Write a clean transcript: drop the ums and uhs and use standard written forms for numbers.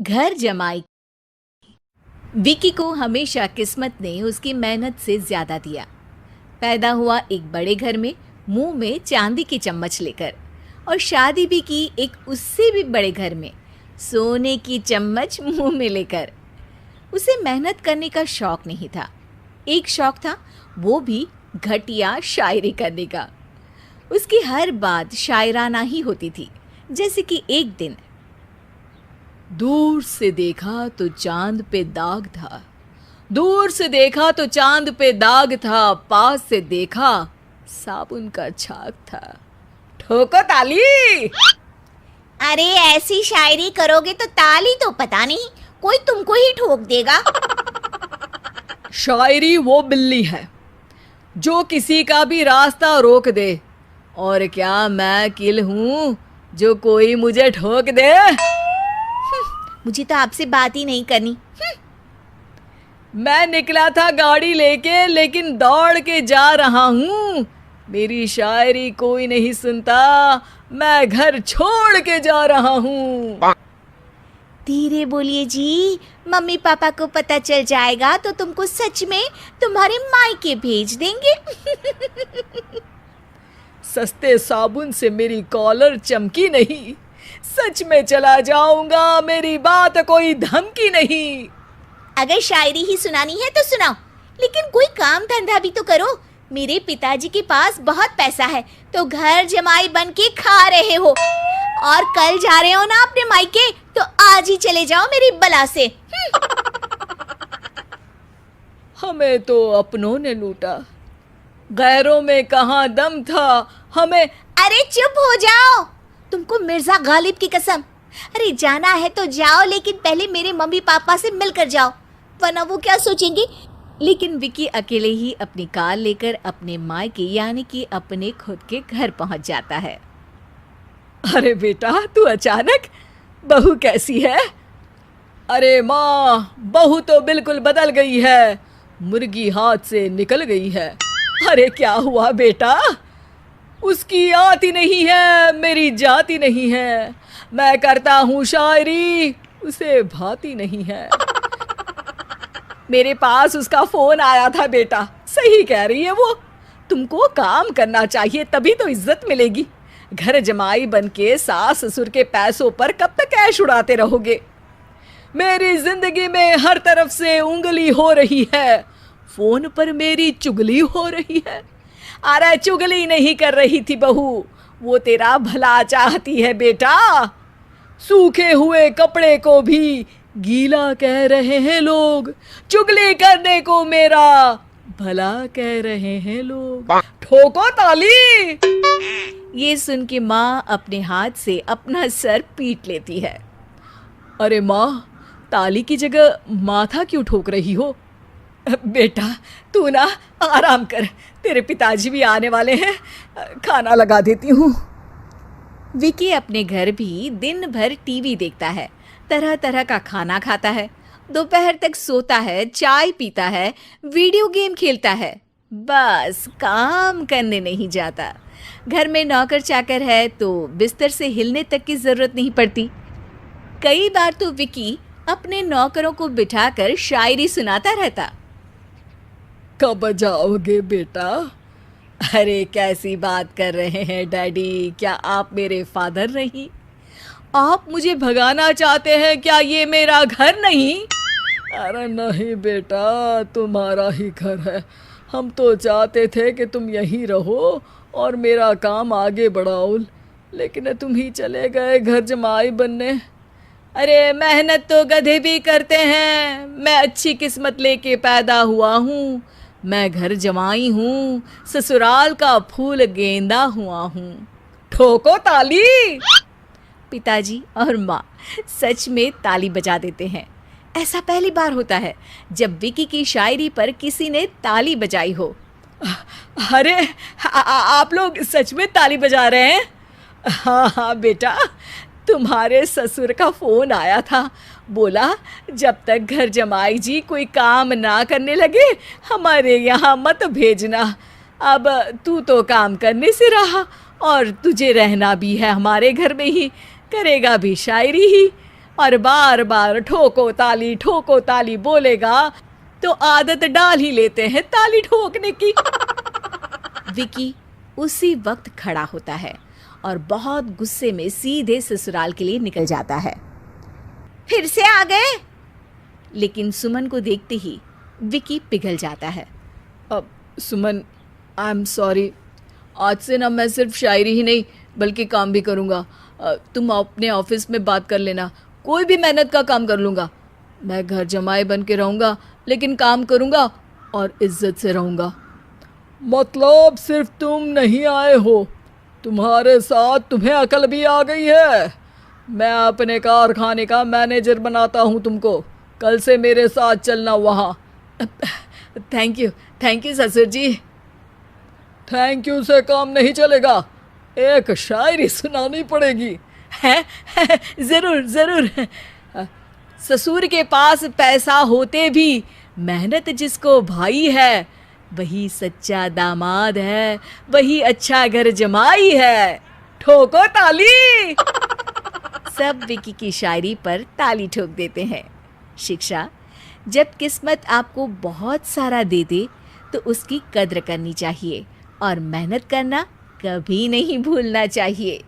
घर जमाई। विकी को हमेशा किस्मत ने उसकी मेहनत से ज्यादा दिया। पैदा हुआ एक बड़े घर में, मुंह में चांदी की चम्मच लेकर, और शादी भी की एक उससे भी बड़े घर में, सोने की चम्मच मुंह में लेकर। उसे मेहनत करने का शौक नहीं था। एक शौक था, वो भी घटिया शायरी करने का। उसकी हर बात शायराना ही होती थी। जैसे कि एक दिन, दूर से देखा तो चांद पे दाग था, दूर से देखा तो चांद पे दाग था, पास से देखा साबुन का छाग था। ठोको ताली। अरे ऐसी शायरी करोगे तो ताली तो पता नहीं, कोई तुमको ही ठोक देगा। शायरी वो बिल्ली है जो किसी का भी रास्ता रोक दे, और क्या मैं किल हूं जो कोई मुझे ठोक दे। मुझे तो आपसे बात ही नहीं करनी। मैं निकला था गाड़ी लेके, लेकिन दौड़ के जा रहा हूँ। मेरी शायरी कोई नहीं सुनता, मैं घर छोड़ के जा रहा हूँ। धीरे बोलिए जी, मम्मी पापा को पता चल जाएगा तो तुमको सच में तुम्हारे मायके भेज देंगे। सस्ते साबुन से मेरी कॉलर चमकी नहीं, सच में चला जाऊंगा, मेरी बात कोई धमकी नहीं। अगर शायरी ही सुनानी है तो सुनाओ, लेकिन कोई काम धंधा भी तो करो। मेरे पिताजी के पास बहुत पैसा है, तो घर जमाई बन के खा रहे हो, और कल जा रहे हो ना अपने मायके, तो आज ही चले जाओ मेरी बला से। हमें तो अपनों ने लूटा, गैरों में कहाँ दम था हमें। अरे चुप हो जाओ, तुमको मिर्जा गालिब की कसम। अरे जाना है तो जाओ, लेकिन पहले मेरे मम्मी पापा से मिलकर जाओ, वरना वो क्या सोचेंगे। लेकिन विकी अकेले ही अपनी कार लेकर अपने मायके यानी कि अपने खुद के घर पहुंच जाता है। अरे बेटा, तू अचानक, बहू कैसी है? अरे माँ, बहू तो बिल्कुल बदल गई है, मुर्गी हाथ से निकल गई है। अरे क्या हुआ बेटा? उसकी आती नहीं है, मेरी जाती नहीं है। मैं करता हूँ शायरी, उसे भाती नहीं है। मेरे पास उसका फोन आया था बेटा, सही कह रही है वो। तुमको काम करना चाहिए, तभी तो इज्जत मिलेगी। घर जमाई बनके सास ससुर के पैसों पर कब तक ऐश उड़ाते रहोगे? मेरी जिंदगी में हर तरफ से उंगली हो रही है, फोन पर मेरी चुगली हो रही है। अरे चुगली नहीं कर रही थी बहू, वो तेरा भला चाहती है बेटा। सूखे हुए कपड़े को भी गीला कह रहे हैं लोग, चुगली करने को मेरा भला कह रहे हैं लोग। ठोको ताली। ये सुन के माँ अपने हाथ से अपना सर पीट लेती है। अरे माँ, ताली की जगह माथा क्यों ठोक रही हो? बेटा तू ना आराम कर, तेरे पिताजी भी आने वाले हैं, खाना लगा देती हूँ। विकी अपने घर भी दिन भर टीवी देखता है, तरह तरह का खाना खाता है, दोपहर तक सोता है, चाय पीता है, वीडियो गेम खेलता है, बस काम करने नहीं जाता। घर में नौकर चाकर है तो बिस्तर से हिलने तक की जरूरत नहीं पड़ती। कई बार तो विकी अपने नौकरों को बिठाकर शायरी सुनाता रहता। कब जाओगे बेटा? अरे कैसी बात कर रहे हैं डैडी, क्या आप मेरे फादर नहीं? आप मुझे भगाना चाहते हैं क्या? ये मेरा घर नहीं। अरे नहीं बेटा, तुम्हारा ही घर है। हम तो चाहते थे कि तुम यहीं रहो और मेरा काम आगे बढ़ाओ, लेकिन तुम ही चले गए घर जमाई बनने। अरे मेहनत तो गधे भी करते हैं, मैं अच्छी किस्मत लेके पैदा हुआ हूँ, मैं घर जमाई हूँ, ससुराल का फूल गेंदा हुआ हूँ। ठोको ताली। पिताजी और माँ सच में ताली बजा देते हैं। ऐसा पहली बार होता है जब विकी की शायरी पर किसी ने ताली बजाई हो। अरे आप लोग सच में ताली बजा रहे हैं? हाँ हाँ बेटा, तुम्हारे ससुर का फोन आया था, बोला जब तक घर जमाई जी कोई काम ना करने लगे हमारे यहाँ मत भेजना। अब तू तो काम करने से रहा और तुझे रहना भी है हमारे घर में ही, करेगा भी शायरी ही, और बार बार ठोको ताली बोलेगा तो आदत डाल ही लेते हैं ताली ठोकने की। विकी उसी वक्त खड़ा होता है और बहुत गुस्से में सीधे ससुराल के लिए निकल जाता है। फिर से आ गए? लेकिन सुमन को देखते ही विकी पिघल जाता है। अब सुमन, आई एम सॉरी, आज से ना मैं सिर्फ शायरी ही नहीं बल्कि काम भी करूँगा। तुम अपने ऑफिस में बात कर लेना, कोई भी मेहनत का काम कर लूँगा। मैं घर जमाई बन के रहूँगा लेकिन काम करूँगा और इज्जत से रहूँगा। मतलब सिर्फ तुम नहीं आए हो, तुम्हारे साथ तुम्हें अकल भी आ गई है। मैं अपने कारखाने का मैनेजर बनाता हूँ तुमको, कल से मेरे साथ चलना वहाँ। थैंक यू ससुर जी। थैंक यू से काम नहीं चलेगा, एक शायरी सुनानी पड़ेगी। है जरूर। ससुर के पास पैसा होते भी मेहनत जिसको भाई है, वही सच्चा दामाद है, वही अच्छा घर जमाई है। ठोको ताली। सब विकी की शायरी पर ताली ठोक देते हैं। शिक्षा: जब किस्मत आपको बहुत सारा दे दे तो उसकी कद्र करनी चाहिए और मेहनत करना कभी नहीं भूलना चाहिए।